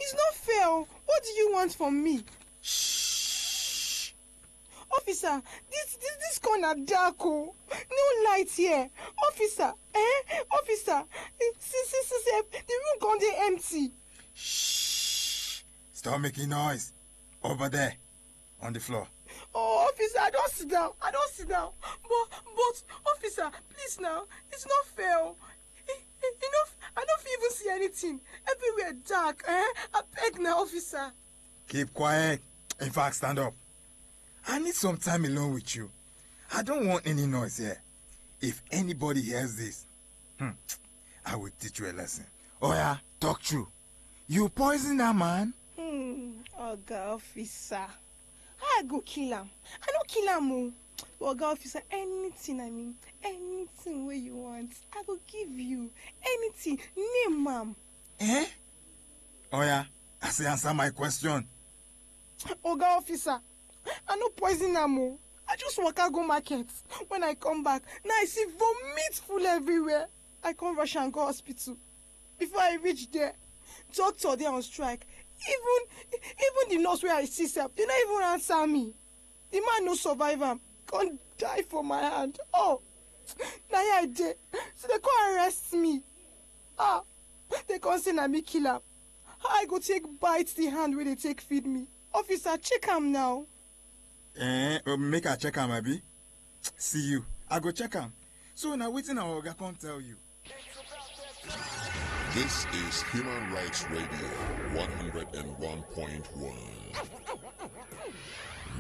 It's not fair. What do you want from me? Shh. Officer, this corner dark. Oh. No light here. Officer, Officer, the room gone there empty. Shh. Stop making noise. Over there, on the floor. Oh, officer, I don't sit down. But, officer, please now. It's not fair. Enough. I don't even see anything. Everywhere dark. I beg now, officer. Keep quiet. In fact, stand up. I need some time alone with you. I don't want any noise here. If anybody hears this, I will teach you a lesson. Oh yeah, talk true. You poison that man? Oga officer. I go kill him. I don't kill him. Oga officer, anything where you want, I go give you. Anything. Name, ma'am. Oh yeah, I say answer my question. Oga officer, I no poison him. I just walk out go market. When I come back, now I see vomit full everywhere. I come rush and go hospital. Before I reach there, doctor they on strike. Even the nurse where I see self, they not even answer me. The man no survive am, can't die for my hand. Oh, now I did. So they can't arrest me. They can't say na me kill am. How I go take bite the hand where they take feed me? Officer, check am now. Make her check am, abi. See you. I go check am. So now waiting our oga can't tell you. This is Human Rights Radio 101.1.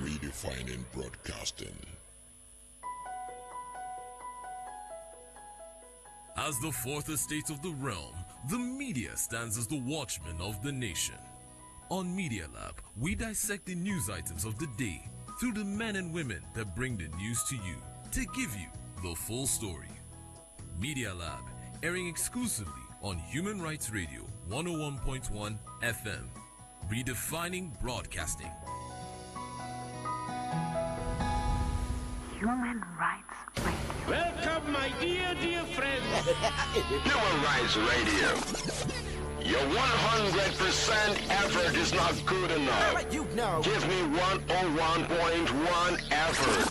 Redefining broadcasting. As the fourth estate of the realm, the media stands as the watchman of the nation. On Media Lab, we dissect the news items of the day through the men and women that bring the news to you to give you the full story. Media Lab, airing exclusively on Human Rights Radio 101.1 FM, redefining broadcasting. Human Rights Radio. Welcome, my dear friends. Human Rights Radio. Your 100% effort is not good enough. You know. Give me 101.1 effort.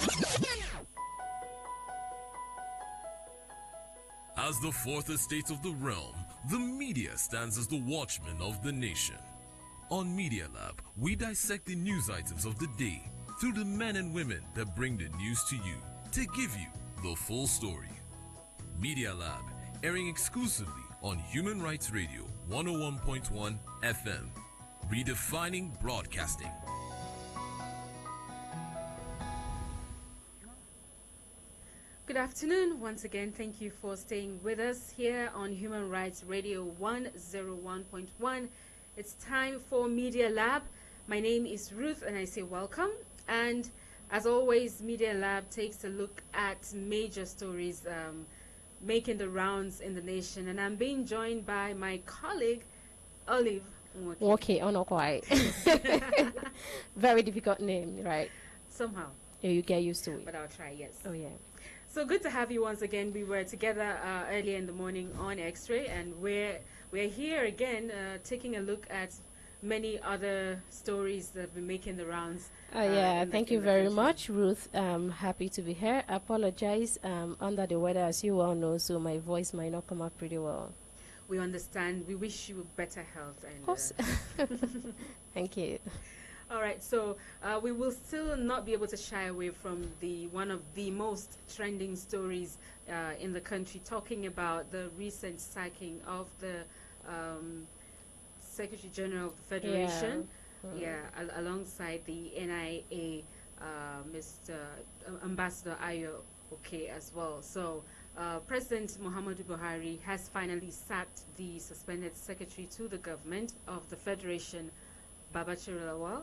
As the fourth estate of the realm, the media stands as the watchman of the nation. On Media Lab, we dissect the news items of the day through the men and women that bring the news to you to give you the full story. Media Lab, airing exclusively on Human Rights Radio 101.1 FM, redefining broadcasting. Good afternoon. Once again, thank you for staying with us here on Human Rights Radio 101.1. It's time for Media Lab. My name is Ruth and I say welcome. And as always, Media Lab takes a look at major stories making the rounds in the nation. And I'm being joined by my colleague, Olive. Okay, oh, not quite. Very difficult name, right? Somehow. Yeah, you get used to it. But I'll try, yes. Oh, yeah. So good to have you once again. We were together earlier in the morning on X-Ray, and we're here again taking a look at many other stories that have been making the rounds. Thank you very much, Ruth. Happy to be here. I apologize. Under the weather, as you all know, so my voice might not come up pretty well. We understand. We wish you better health. And, of course. Thank you. All right, so we will still not be able to shy away from one of the most trending stories in the country, talking about the recent sacking of the Secretary General of the Federation, alongside the NIA, Mr. Ambassador Ayo Oke as well. So President Muhammadu Buhari has finally sacked the suspended Secretary to the government of the Federation, Babachir Lawal,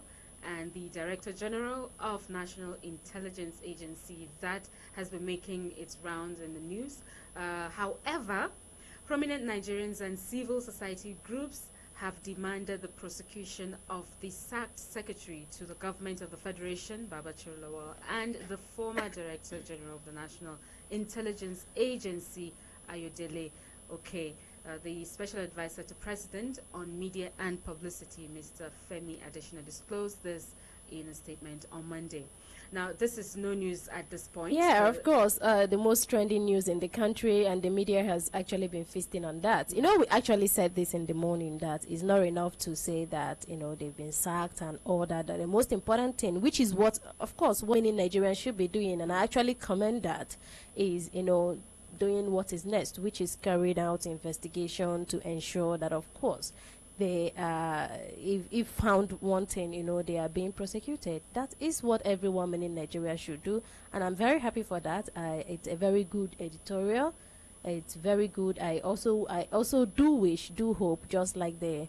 and the Director General of National Intelligence Agency that has been making its rounds in the news. However, prominent Nigerians and civil society groups have demanded the prosecution of the sacked Secretary to the government of the Federation, Babachir Lawal, and the former Director General of the National Intelligence Agency, Ayodele Oke. the special advisor to President on Media and Publicity, Mr. Femi Adesina, disclosed this in a statement on Monday. Now, this is no news at this point. Yeah, of course. The most trending news in the country, and the media has actually been feasting on that. You know, we actually said this in the morning, that it's not enough to say that, you know, they've been sacked and all that. That the most important thing, which is what, of course, many Nigerians should be doing, and I actually commend that, is, you know, doing what is next, which is carried out investigation to ensure that, of course, they if found wanting, you know, they are being prosecuted. That is what every woman in Nigeria should do, and I'm very happy for that. It's a very good editorial. It's very good. I also do hope, just like the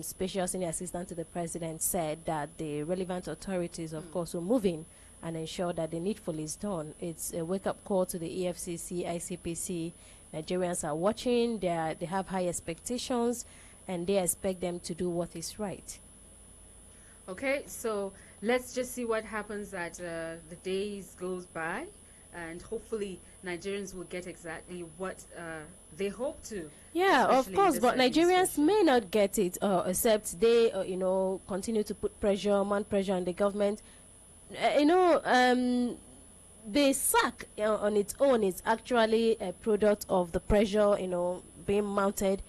special senior assistant to the president said, that the relevant authorities, of course, will move in and ensure that the needful is done. It's a wake-up call to the EFCC, ICPC. Nigerians are watching. They have high expectations, and they expect them to do what is right. Okay, so let's just see what happens as the days goes by, and hopefully Nigerians will get exactly what they hope to. Yeah, of course, but Nigerians may not get it, except they, you know, continue to put pressure, mount pressure on the government. The sack on its own is actually a product of the pressure, you know, being mounted.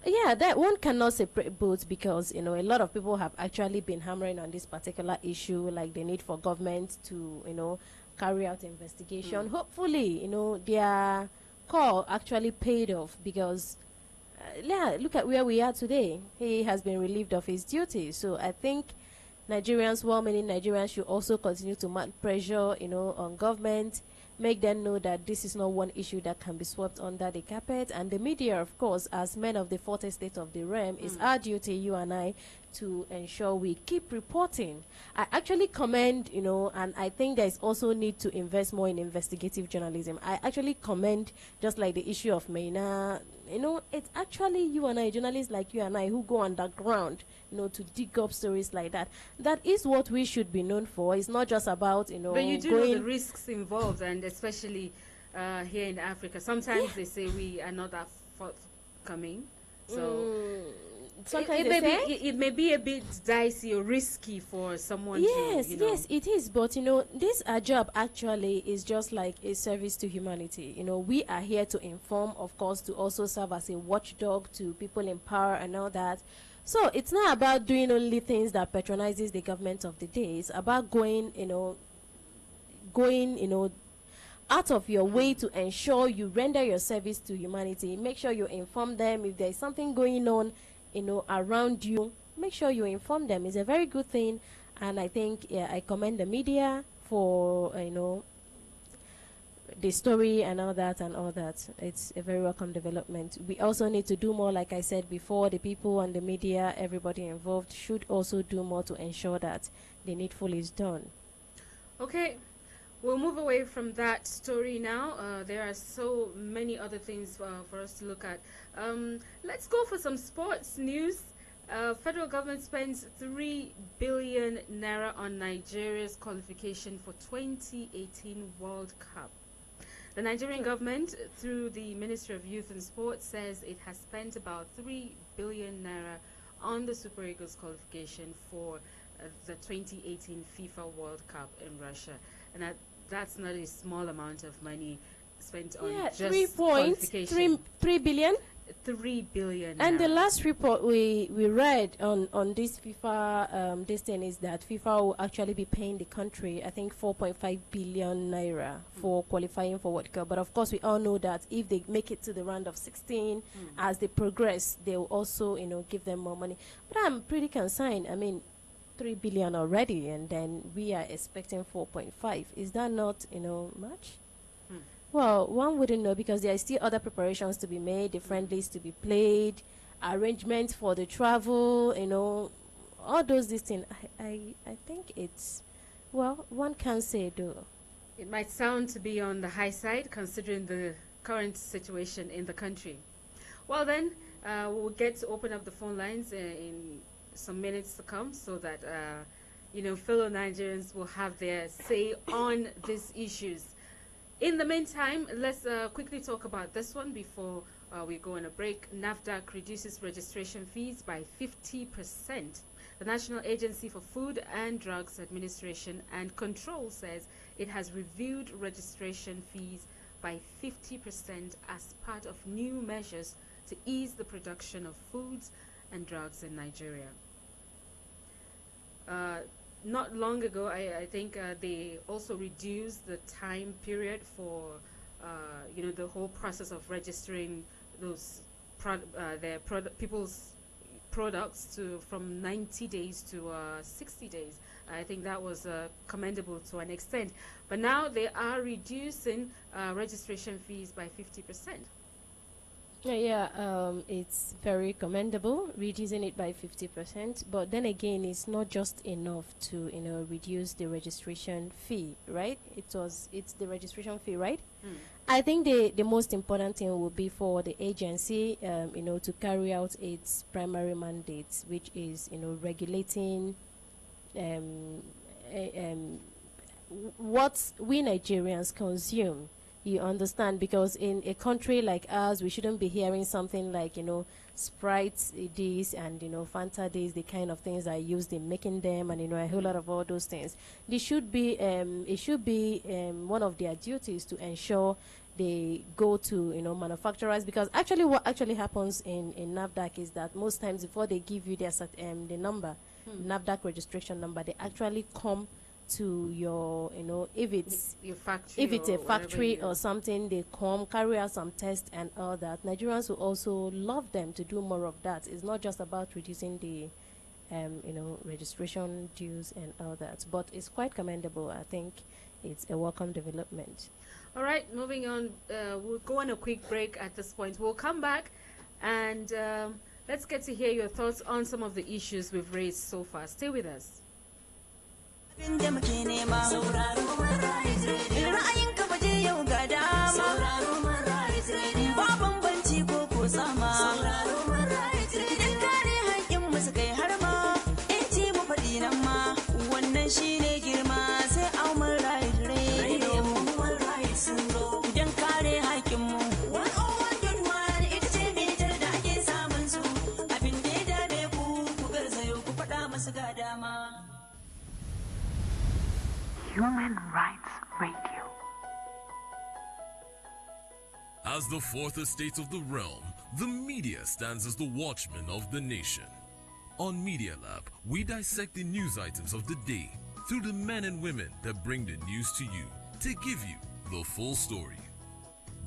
Yeah, that one cannot separate both, because, you know, a lot of people have actually been hammering on this particular issue, like the need for government to, you know, carry out investigation. Hopefully, you know, their call actually paid off, because yeah, look at where we are today. He has been relieved of his duties. So I think Nigerians, well, many Nigerians should also continue to mount pressure, you know, on government, make them know that this is not one issue that can be swept under the carpet. And the media, of course, as men of the fourth estate of the realm, is our duty, you and I, to ensure we keep reporting. I actually commend, you know, and I think there's also need to invest more in investigative journalism. I actually commend, just like the issue of Maina, you know, it's actually you and I, journalists like you and I, who go underground, you know, to dig up stories like that. That is what we should be known for. It's not just about, you know, but you do know the risks involved, and especially here in Africa. Sometimes they say we are not that forthcoming. So it may be a bit dicey or risky for someone to, you know. Yes, it is. But, you know, this job actually is just like a service to humanity. You know, we are here to inform, of course, to also serve as a watchdog to people in power and all that. So it's not about doing only things that patronizes the government of the day. It's about going, you know, out of your way to ensure you render your service to humanity. Make sure you inform them if there is something going on, you know, around you. Make sure you inform them. It's a very good thing, and I think, yeah, I commend the media for, you know, the story and all that. It's a very welcome development. We also need to do more, like I said before. The people and the media, everybody involved, should also do more to ensure that the needful is done. Okay, we'll move away from that story now. There are so many other things for us to look at. Let's go for some sports news. Federal government spends 3 billion naira on Nigeria's qualification for 2018 World Cup. The Nigerian government, through the Ministry of Youth and Sport, says it has spent about 3 billion naira on the Super Eagles qualification for the 2018 FIFA World Cup in Russia. And that's not a small amount of money spent on just qualification. 3 billion? 3 billion. And the last report we read on this FIFA this thing is that FIFA will actually be paying the country, I think, 4.5 billion naira for qualifying for World Cup. But of course, we all know that if they make it to the round of 16, as they progress, they will also, you know, give them more money. But I'm pretty concerned. I mean, 3 billion already, and then we are expecting 4.5. Is that not, you know, much? Well, one wouldn't know, because there are still other preparations to be made, the friendlies to be played, arrangements for the travel, you know, all these things. I think it's, well, one can't say though. It might sound to be on the high side, considering the current situation in the country. Well then, we'll get to open up the phone lines in some minutes to come, so that you know, fellow Nigerians will have their say on these issues. In the meantime, let's quickly talk about this one before we go on a break. NAFDAC reduces registration fees by 50%. The National Agency for Food and Drugs Administration and Control says it has reviewed registration fees by 50% as part of new measures to ease the production of foods and drugs in Nigeria. Not long ago, I think they also reduced the time period for the whole process of registering those people's products from 90 days to 60 days. I think that was commendable to an extent. But now they are reducing registration fees by 50%. It's very commendable, reducing it by 50%. But then again, it's not just enough to reduce the registration fee, right? It's the registration fee, right? I think the most important thing will be for the agency, to carry out its primary mandates, which is regulating what we Nigerians consume. You understand? Because in a country like ours, we shouldn't be hearing something like, Sprite this and, Fanta this, the kind of things that are used in making them, and, a whole lot of all those things. This should be, it should be one of their duties to ensure they go to, manufacturers, because actually what actually happens in NAFDAC is that most times before they give you their the number, NAFDAC registration number, they actually come to your, if it's your factory, if it's a factory or something, they come carry out some tests and all that. Nigerians will also love them to do more of that. It's not just about reducing the registration dues and all that, but it's quite commendable. I think it's a welcome development. All right, moving on, we'll go on a quick break at this point. We'll come back and let's get to hear your thoughts on some of the issues we've raised so far. Stay with us. Human Rights Radio. As the fourth estate of the realm, the media stands as the watchman of the nation. On Media Lab, we dissect the news items of the day through the men and women that bring the news to you to give you the full story.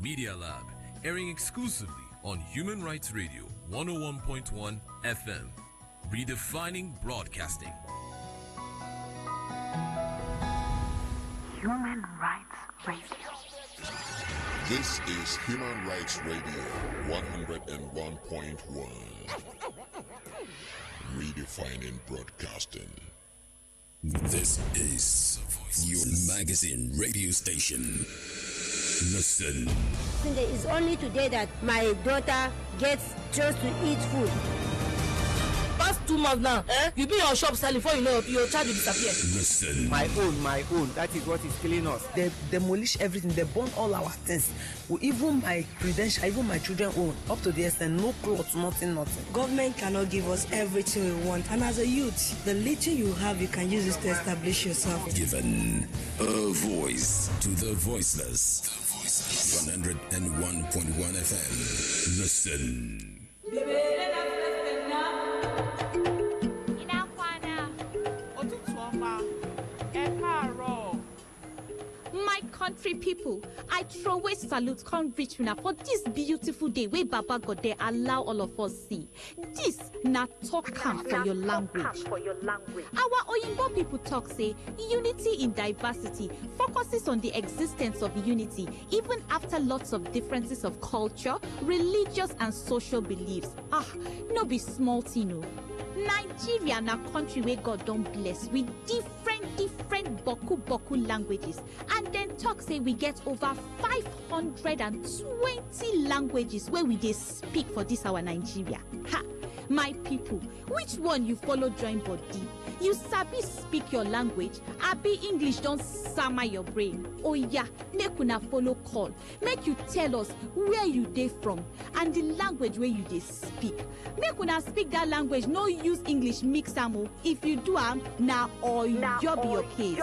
Media Lab, airing exclusively on Human Rights Radio 101.1 FM, redefining broadcasting. Human Rights Radio. This is Human Rights Radio 101.1. Redefining broadcasting. This is your magazine radio station. Listen. It's only today that my daughter gets just to eat food. Past 2 months now, you be in your shop selling before you know your child will disappear. Listen. My own. That is what is killing us. They demolish everything. They burn all our things. Even my credentials, even my children own. Up to the extent, no clothes, nothing. Government cannot give us everything we want. And as a youth, the little you have, you can use it to establish yourself. Given a voice to the voiceless. 101.1 FM. Listen. My country people, I throw away salute come reach una for this beautiful day where Baba God they allow all of us see. This na talk camp for your language. Our Oyinbo people talk say unity in diversity focuses on the existence of unity even after lots of differences of culture, religious and social beliefs. No be small thing no. Nigeria na country where God don't bless with different boku languages, and then talk say we get over 520 languages where we dey speak for this our Nigeria. My people, Which one you follow join body? You sabi speak your language, abi English don sama your brain. Oh yeah, make una follow call. Make you tell us where you dey from and the language where you dey speak. Make una speak that language, no use English mix am o. If you do am, na oyo be your case.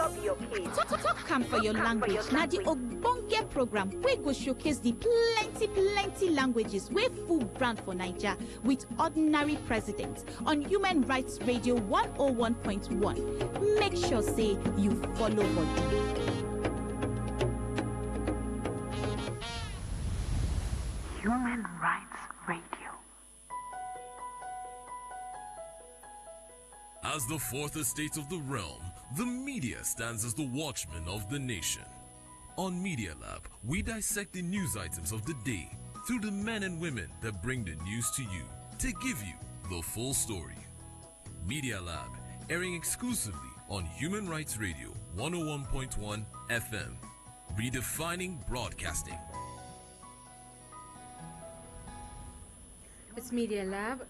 Talk am for your language. Na the ogbonge program wey go showcase the plenty languages wey full ground for Naija with ordinary presidents on Human Rights Radio 101.1. Make sure say you follow body. Human Rights Radio. As the fourth estate of the realm, the media stands as the watchman of the nation. On Media Lab, we dissect the news items of the day through the men and women that bring the news to you to give you the full story. Media Lab, airing exclusively on Human Rights Radio 101.1 FM, redefining broadcasting. It's Media Lab,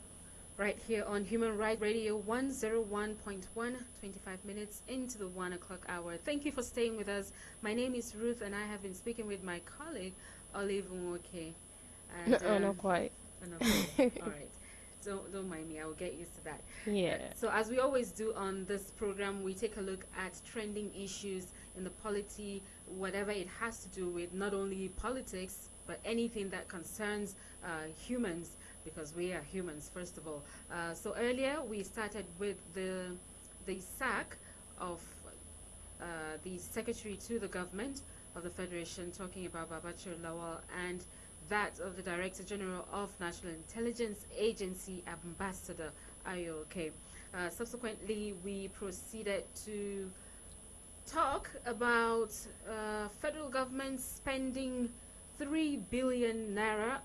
right here on Human Rights Radio 101.1, 25 minutes into the 1 o'clock hour. Thank you for staying with us. My name is Ruth, and I have been speaking with my colleague, Olive Nwoke. Not quite. Not quite. All right. Don't mind me. I will get used to that. Yeah. So as we always do on this program, we take a look at trending issues in the polity, whatever it has to do with not only politics, but anything that concerns humans, because we are humans, first of all. So earlier we started with the sack of the secretary to the government of the Federation, talking about Babachir Lawal, and that of the Director General of National Intelligence Agency, Ambassador Ayoke. Subsequently, we proceeded to talk about federal government spending 3 billion naira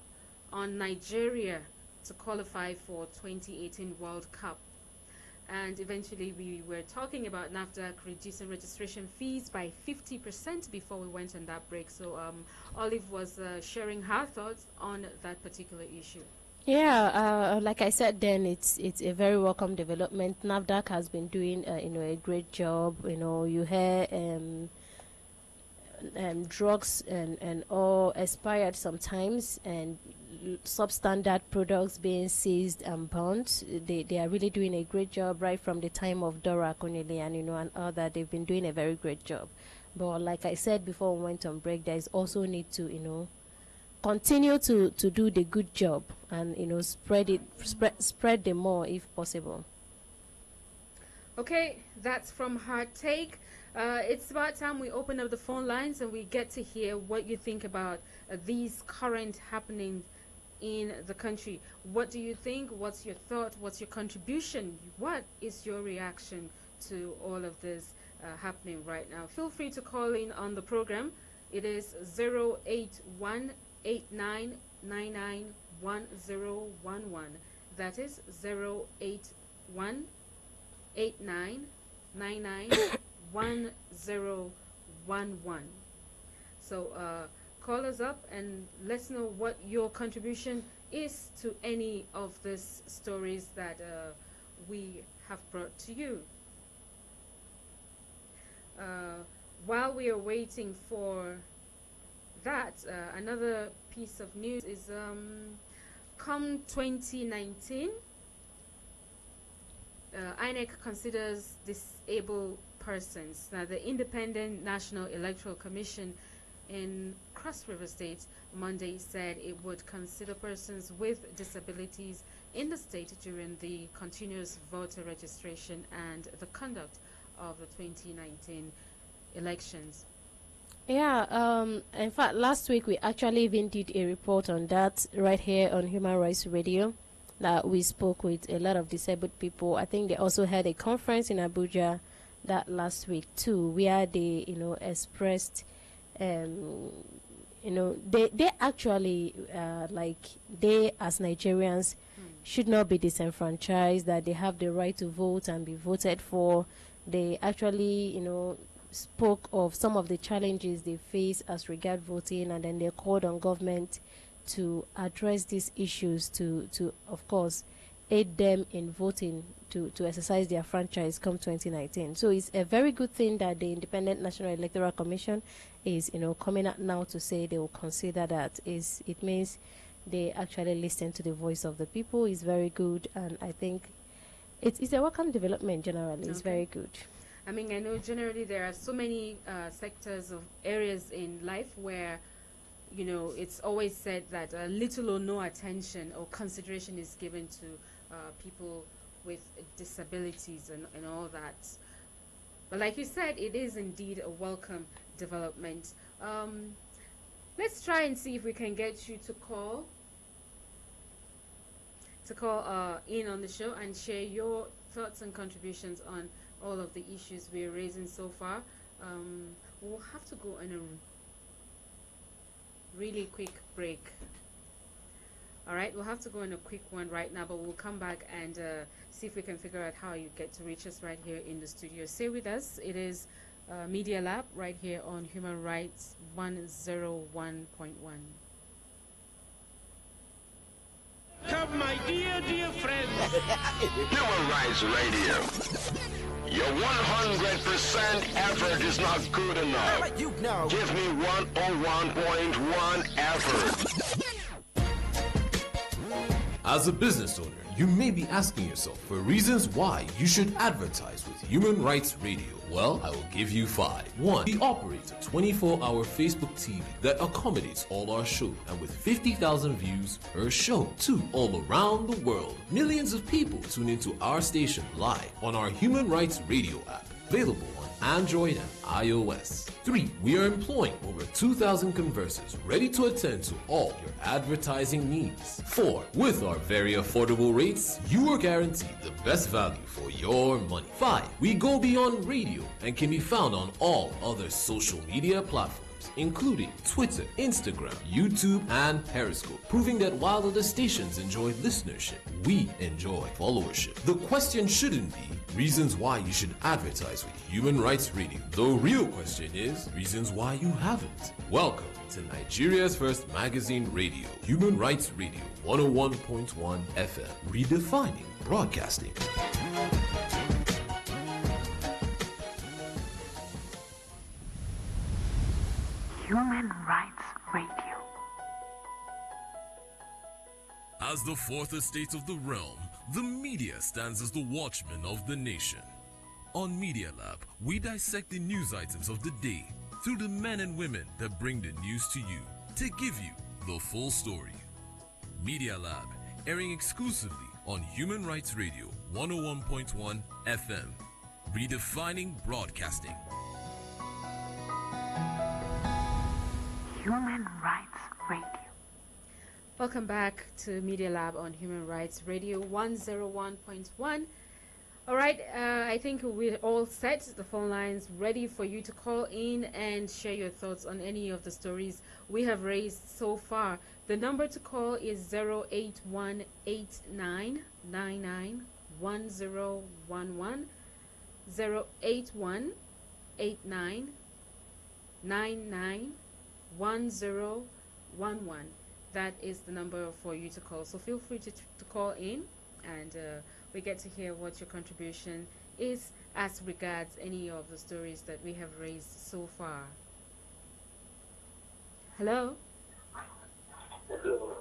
on Nigeria to qualify for 2018 World Cup. And eventually we were talking about NAFDAC reducing registration fees by 50% before we went on that break. So Olive was sharing her thoughts on that particular issue. Yeah, like I said then, it's a very welcome development. NAFDAC has been doing a great job. You hear drugs and all expired sometimes, and substandard products being seized and burned. They are really doing a great job right from the time of Dora Konele and all that. They've been doing a very great job. But like I said before we went on break, there is also need to continue to do the good job and spread them more if possible. Okay, that's from her take. It's about time we open up the phone lines and we get to hear what you think about these current happenings in the country. What do you think? What's your thought? What's your contribution? What is your reaction to all of this happening right now? Feel free to call in on the program. It is 08189991011. That is 08189991011. So call us up and let us know what your contribution is to any of these stories that we have brought to you. While we are waiting for that, another piece of news is come 2019, INEC considers disabled persons. Now, the Independent National Electoral Commission in Cross River State Monday said it would consider persons with disabilities in the state during the continuous voter registration and the conduct of the 2019 elections. Yeah, in fact, last week we actually even did a report on that right here on Human Rights Radio. That we spoke with a lot of disabled people. I think they also had a conference in Abuja that last week too, where they, expressed, they actually, they as Nigerians should not be disenfranchised, that they have the right to vote and be voted for. They actually, spoke of some of the challenges they face as regard voting, and then they called on government to address these issues to of course aid them in voting to exercise their franchise come 2019. So it's a very good thing that the Independent National Electoral Commission is, coming out now to say they will consider that. It means they actually listen to the voice of the people. Is very good, and I think it's a welcome development generally. It's very good. I mean, I know generally there are so many sectors of areas in life where, it's always said that little or no attention or consideration is given to people with disabilities and all that. But like you said, it is indeed a welcome development. Let's try and see if we can get you to call in on the show and share your thoughts and contributions on all of the issues we're raising so far. We'll have to go on a really quick break. All right, we'll have to go on a quick one right now, but we'll come back and see if we can figure out how you get to reach us right here in the studio. Stay with us. It is Media Lab right here on Human Rights 101.1. Come, my dear friends. Human Rights Radio. Your 100% effort is not good enough. You know. Give me 101.1 effort. As a business owner, you may be asking yourself for reasons why you should advertise with Human Rights Radio. Well, I will give you 5. 1. We operate a 24-hour Facebook TV that accommodates all our shows and with 50,000 views per show. 2. All around the world, millions of people tune into our station live on our Human Rights Radio app, available on Android and iOS. 3. We are employing over 2,000 conversers ready to attend to all your advertising needs. 4. With our very affordable rates, you are guaranteed the best value for your money. 5. We go beyond radio and can be found on all other social media platforms, including Twitter, Instagram, YouTube, and Periscope, proving that while other stations enjoy listenership, we enjoy followership. The question shouldn't be reasons why you should advertise with Human Rights Radio. The real question is reasons why you haven't. Welcome to Nigeria's first magazine radio, Human Rights Radio 101.1 FM, redefining broadcasting. Human Rights Radio. As the fourth estate of the realm, the media stands as the watchman of the nation. On Media Lab, we dissect the news items of the day through the men and women that bring the news to you to give you the full story. Media Lab, airing exclusively on Human Rights Radio 101.1 FM, redefining broadcasting. Human Rights Radio. Welcome back to Media Lab on Human Rights Radio 101.1. All right, I think we're all set. The phone line's ready for you to call in and share your thoughts on any of the stories we have raised so far. The number to call is 08189991011, 08189991011. That is the number for you to call. So feel free to call in, and we get to hear what your contribution is as regards any of the stories that we have raised so far. Hello? Hello.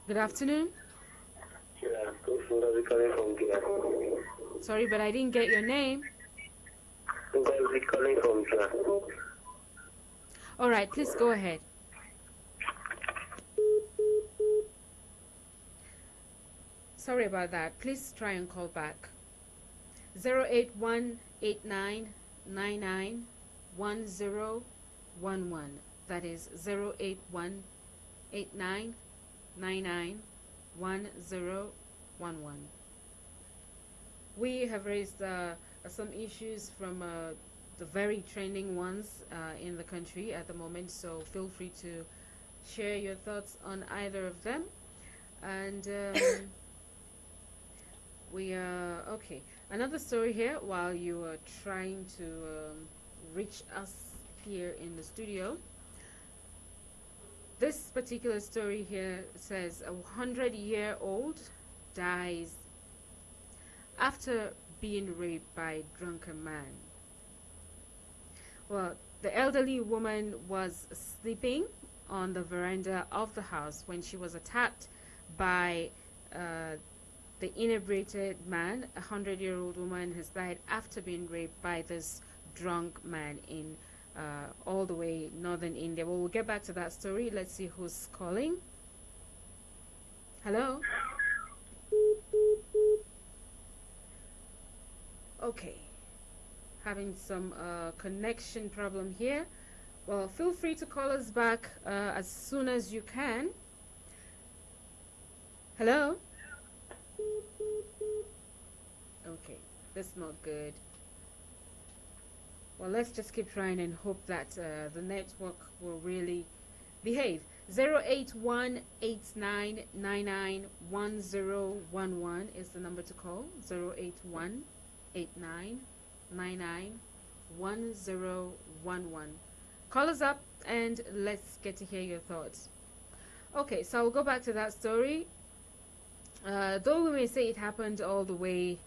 Good afternoon. Yeah, Sorry, but I didn't get your name. Calling from All right, please go ahead. Sorry about that. Please try and call back. 08189991011. That is 08189991011. We have raised some issues from the very trending ones in the country at the moment, so feel free to share your thoughts on either of them. And we are okay. Another story here while you are trying to reach us here in the studio. This particular story here says a 100-year-old dies after being raped by a drunken man. Well, the elderly woman was sleeping on the veranda of the house when she was attacked by the inebriated man. A 100-year-old woman has died after being raped by this drunk man in all the way northern India. Well, we'll get back to that story. Let's see who's calling. Hello? Okay. Having some connection problem here. Well, feel free to call us back as soon as you can. Hello? Okay, that's not good. Well, let's just keep trying and hope that the network will really behave. 08189991011 is the number to call. 08189991011. Call us up and let's get to hear your thoughts. Okay, so I'll go back to that story. Though we may say it happened all the way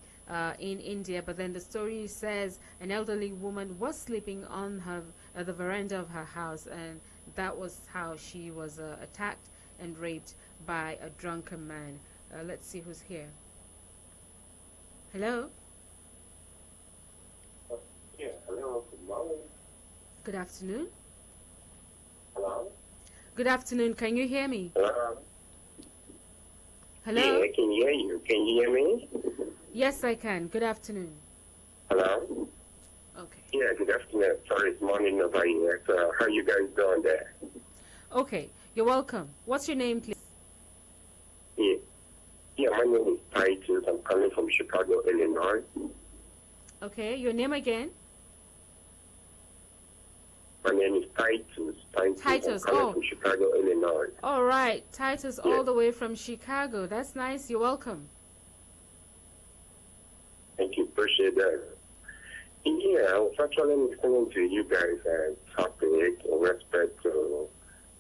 in India, but then the story says an elderly woman was sleeping on the veranda of her house, and that was how she was attacked and raped by a drunken man. Let's see who's here. Hello? Yeah, hello, good morning. Good afternoon. Hello? Good afternoon. Can you hear me? Hello? Hello? Yeah, I can hear you. Can you hear me? Yes, I can. Good afternoon. Hello? Okay. Yeah, good afternoon. Sorry, it's morning over here. So, how you guys doing there? Okay, you're welcome. What's your name, please? Yeah. Yeah, my name is Titus. I'm calling from Chicago, Illinois. Okay, your name again? My name is Titus. Titus, I'm calling from Chicago, Illinois. All right, Titus, Yeah. all the way from Chicago. That's nice. You're welcome. Thank you. Appreciate that. Yeah, I was actually listening to you guys' topic in respect to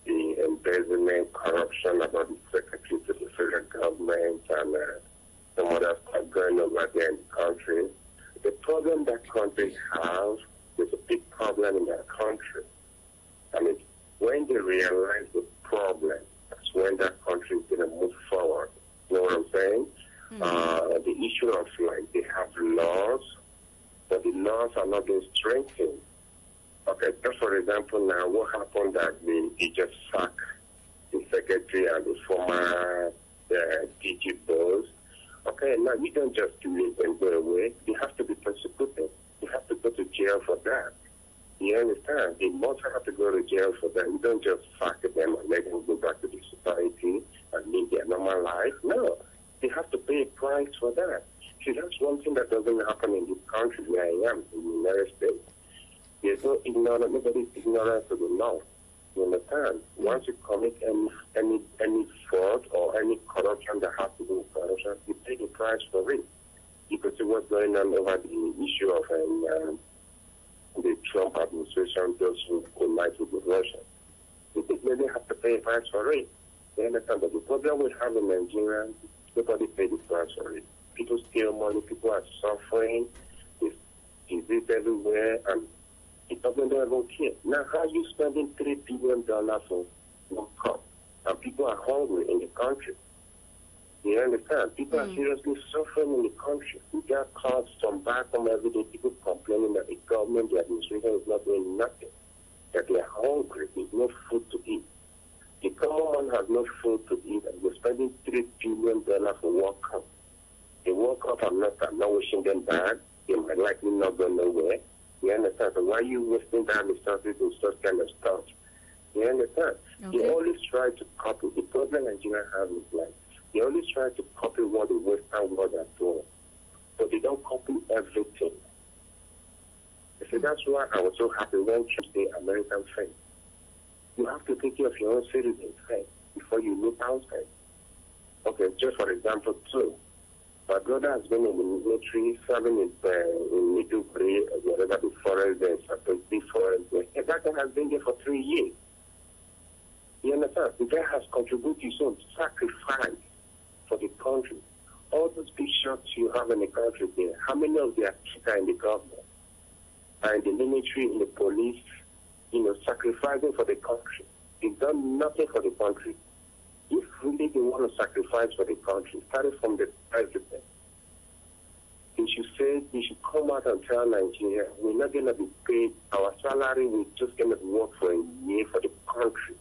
the embezzlement, corruption about the secretary to the federal government and some other stuff going over there in the country. The problem that countries have is a big problem in their country. I mean, when they realize the problem, that's when that country is going to move forward. You know what I'm saying? The issue of like they have laws, but the laws are not being strengthened. Okay, just for example, now what happened that they just sacked the secretary and the former DG boss. Okay, now you don't just leave them go away. They have to be prosecuted. They have to go to jail for that. You understand? They must have to go to jail for that. You don't just sack them and let them go back to the society and live their normal life. No, they have to pay a price for that. See, that's one thing that doesn't happen in this country where I am, in the United States. There's no ignorant, nobody's ignorant to the law. You understand? Once you commit any fraud or any corruption that has to do with corruption, you pay the price for it. You could see what's going on over the issue of the Trump administration, those who collide with the Russians. They have to pay a price for it. You understand? But the problem we have in Nigeria, nobody pays the price for it. People steal money, people are suffering, there's disease everywhere, and the government don't care. Now, how are you spending $3 billion for one cup? And people are hungry in the country. You understand? People are seriously suffering in the country. We get calls from back home every day, people complaining that the government, the administration is not doing nothing, that they are hungry, there's no food to eat. The common man has no food to eat, and we're spending $3 billion for one cup. They woke up, I'm not wishing them bad. They might likely not go nowhere. You understand? So why are you wasting that resources in such kind of stuff? You understand? Okay. They always try to copy. The problem Nigeria has is like, they always try to copy what the Western world are doing. But they don't copy everything. So that's why I was so happy when Trump said American friends. You have to take care of your own citizens first before you look outside. Okay, just for example, too. My brother has been in the military, serving in Maiduguri, wherever the forest is, big forest there. And that guy has been there for 3 years. You understand? The guy has contributed his own sacrifice for the country. All those big shots you have in the country there. How many of their kids are in the government, are in the military, in the police, sacrificing for the country? They've done nothing for the country. If really they want to sacrifice for the country, starting from the president, they should come out and tell Nigeria, we're not going to be paid. Our salary, we're just going to work for a year for the country.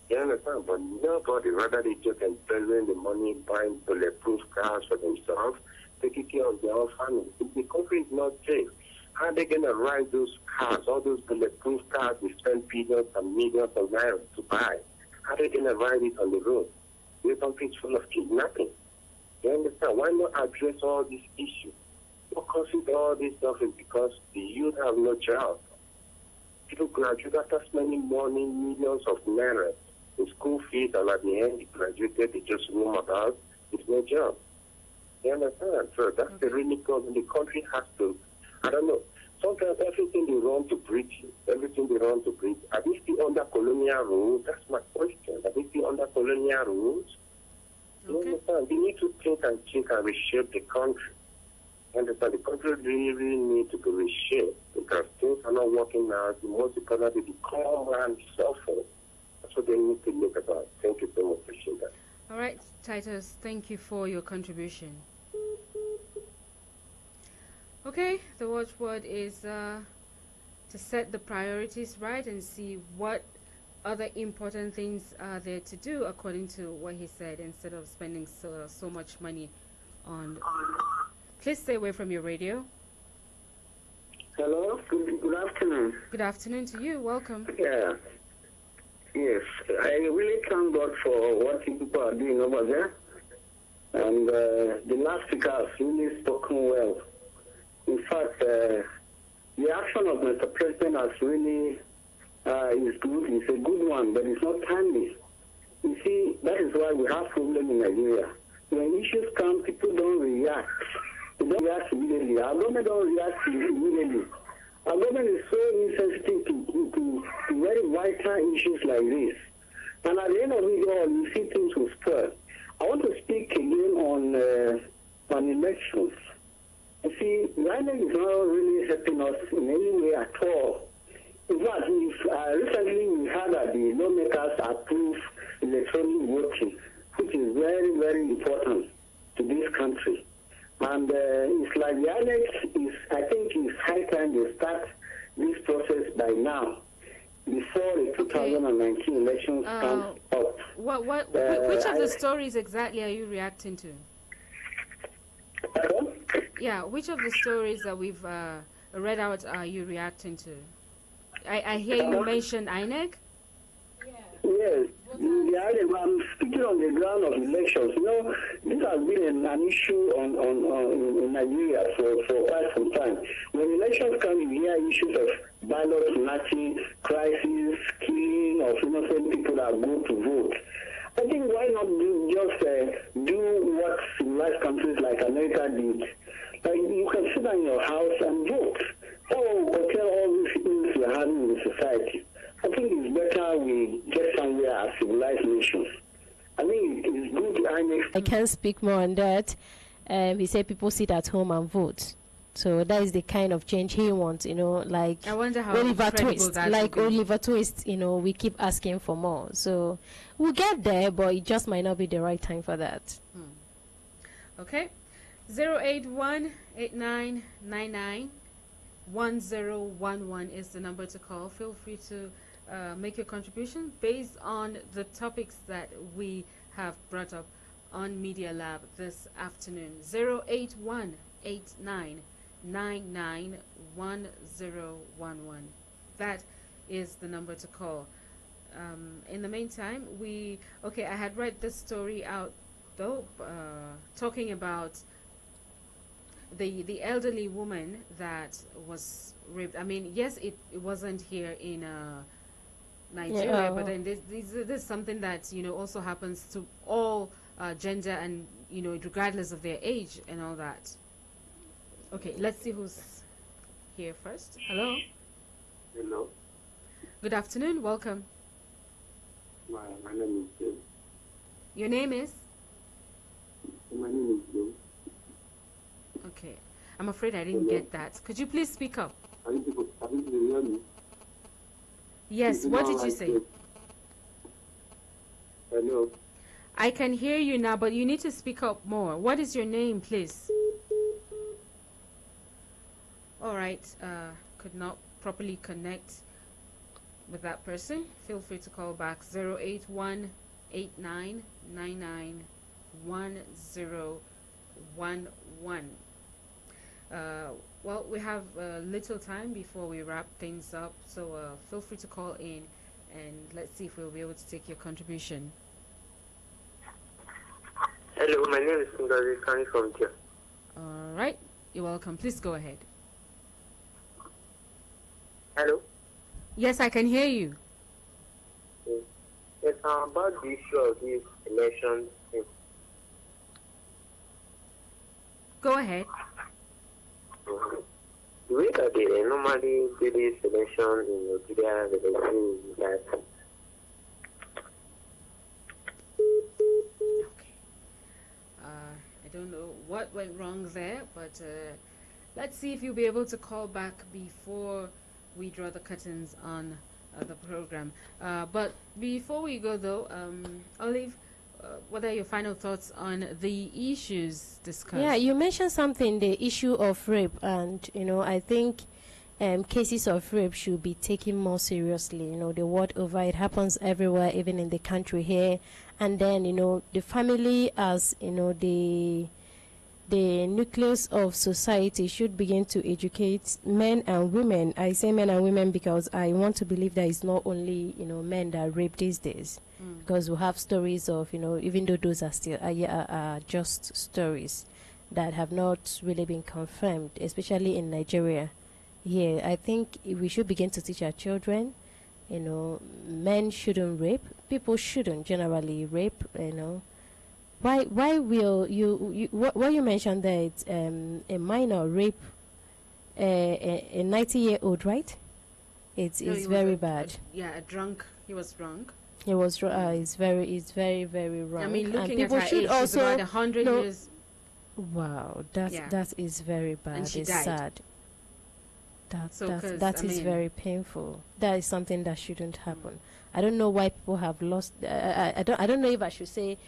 You understand? But nobody, rather they just embezzling the money, buying bulletproof cars for themselves, taking care of their own family. If the country is not safe, how are they going to ride those cars, all those bulletproof cars we spend billions and millions of naira to buy? How are they going to ride it on the road? The country is full of kidnapping. You understand? Why not address all these issues? What causes all this stuff is because the youth have no job. People graduate after spending money, millions of naira in school fees, and at the end, they graduated, they just roam about with no job. You understand? So that's the really problem. The country has to, I don't know, sometimes everything they run to breach, everything they run to breach. Are they still under colonial rule? That's my question. Are they still under colonial rules? You understand? They need to think and reshape the country. Understand, the country really need to be reshaped because things are not working now. The most important is the common man suffering. That's what they need to look about. Thank you so much. Appreciate that. All right, Titus, thank you for your contribution. Okay, the watchword is to set the priorities right and see what other important things are there to do according to what he said, instead of spending so much money on. Please stay away from your radio. Hello, good afternoon. Good afternoon to you. Welcome. Yeah. Yes, I really thank God for what you people are doing over there. And the last speaker has really spoken well. In fact, the action of Mr. President has really is good. It's a good one, but it's not timely. You see, that is why we have problem in Nigeria. When issues come, people don't react. They don't react immediately. Our government don't react immediately. Our government is so insensitive to very vital issues like this. And at the end of it all, you see things will spoil. I want to speak again on elections. You see, INEC is not really helping us in any way at all. In fact, recently we heard that the lawmakers approved electronic voting, which is very, very important to this country. And it's like the INEC I think it's high time they start this process by now, before the 2019 elections come up. Which of the stories exactly are you reacting to? Yeah, which of the stories that we've read out are you reacting to? I hear you mention INEC. Yes, I'm speaking on the ground of elections. You know, this has been an issue in Nigeria for quite some time. When elections come, you hear issues of ballot snatching, crisis, killing of innocent people that go to vote. I think why not do what civilized countries like America did? Like you can sit in your house and vote. Tell all these things you're having in society. I think it's better we get somewhere as civilized nations. I think it's good. I can't speak more on that. He said people sit at home and vote. So that is the kind of change he wants, like I wonder how Oliver Twist. Like Oliver Twist, we keep asking for more. So we'll get there, but it just might not be the right time for that. Okay. 081-8999-1011 is the number to call. Feel free to make your contribution based on the topics that we have brought up on Media Lab this afternoon. 081-8999-1011. That is the number to call. In the meantime, I had read this story out though, talking about the elderly woman that was raped. I mean, yes, it wasn't here in Nigeria, but then this is something that also happens to all gender and regardless of their age and all that. Okay, let's see who's here first. Hello. Hello. Good afternoon. Welcome. My name is Joe. Your name is? My name is Joe. Okay. I'm afraid I didn't get that. Could you please speak up? I think you hear me. Yes, what did you say? Hello. I can hear you now, but you need to speak up more. What is your name, please? All right. Could not properly connect with that person. Feel free to call back 081-8999-1011. Well, we have little time before we wrap things up, so feel free to call in and let's see if we'll be able to take your contribution. Hello, my name is Ngozi Kani from Tia. All right, you're welcome. Please go ahead. Hello? Yes, I can hear you. Yes, about the issue of this election. Go ahead. The way that they normally do this election in Nigeria, they do that. I don't know what went wrong there, but let's see if you'll be able to call back before we draw the curtains on the program. But before we go, though, Olive, what are your final thoughts on the issues discussed? Yeah, you mentioned something, the issue of rape, and I think cases of rape should be taken more seriously. The world over, it happens everywhere, even in the country here. And then the family, as the nucleus of society, should begin to educate men and women. I say men and women because I want to believe that it's not only men that rape these days, because we have stories of even though those are still are just stories that have not really been confirmed, especially in Nigeria. Here, I think we should begin to teach our children. Men shouldn't rape. People shouldn't generally rape. Why will you what you mentioned there? It's a minor rape a 90-year-old, right? It's very bad. A drunk. He was drunk. It was it's very very wrong. I mean, looking and people at her should age, also she's about 100 years. Wow, that is very bad. And she it's died. sad. That I is mean, very painful. That is something that shouldn't happen. I don't know why people have lost. I don't know if I should say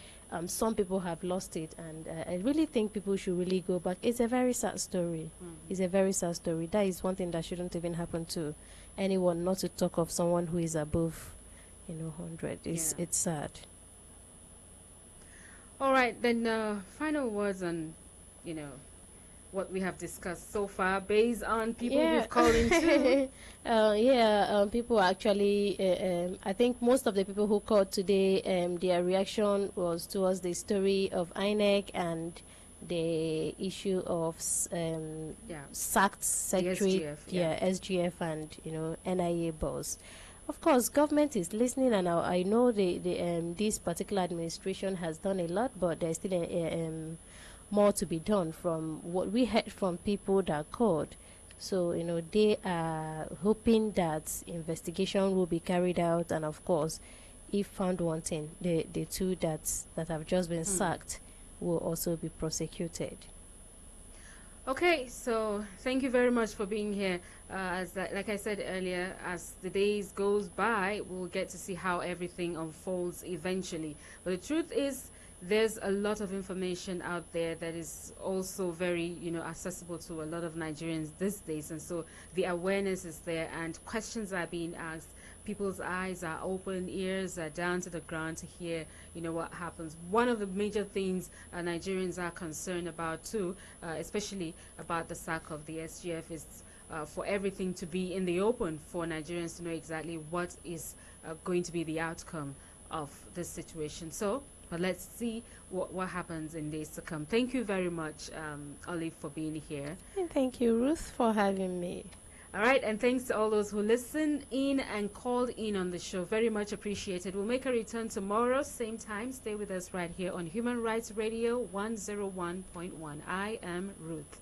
some people have lost it, and I really think people should really go back. It's a very sad story. It's a very sad story. That is one thing that shouldn't even happen to anyone. Not to talk of someone who is above 100. It's sad. All right, then final words on what we have discussed so far, based on people who've called into. People actually. I think most of the people who called today, their reaction was towards the story of INEC and the issue of sacked secretary, SGF, and NIA boss. Of course, government is listening, and I know this particular administration has done a lot, but there's still more to be done from what we heard from people that called. So, they are hoping that investigation will be carried out, and of course, if found wanting, the two that have just been sacked will also be prosecuted. Okay, so thank you very much for being here. Like I said earlier, as the days goes by, we'll get to see how everything unfolds eventually. But the truth is, there's a lot of information out there that is also very, accessible to a lot of Nigerians these days. And so the awareness is there and questions are being asked. People's eyes are open, ears are down to the ground to hear, what happens. One of the major things Nigerians are concerned about too, especially about the sack of the SGF, is for everything to be in the open, for Nigerians to know exactly what is going to be the outcome of this situation. But let's see what happens in days to come. Thank you very much, Olive, for being here. And thank you, Ruth, for having me. All right, and thanks to all those who listened in and called in on the show. Very much appreciated. We'll make a return tomorrow, same time. Stay with us right here on Human Rights Radio 101.1. I am Ruth.